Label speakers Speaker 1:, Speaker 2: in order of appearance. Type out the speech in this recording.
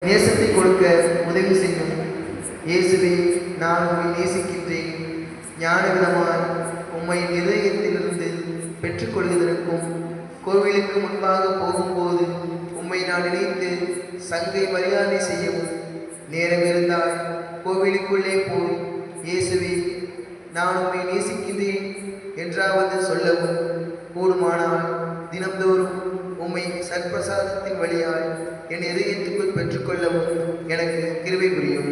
Speaker 1: நேசத்தை கொடுக்க உதவி செய்யும். இயேசுவே, நான் உம்மை நேசிக்கின்றேன். ஞான விதமாய் உம்மை இதயத்திலிருந்து பெற்றுக்கொள்வதற்கும் கோவிலுக்கு முன்பாக போகும்போது உம்மை நான் நினைத்து சங்கை மரியாதை செய்யவும் நேரம் இருந்தால் கோவிலுக்குள்ளே போய் இயேசுவே, நான் உம்மை நேசிக்கின்றேன் என்றாவது சொல்லவும் கூடுமானால் தினந்தோறும் உம்மை சற்பிரசாதத்தின் வழியாய் என் இதயத்துக்குள் பெற்றுக்கொள்ளவும் எனக்கு கிருபை புரியும்.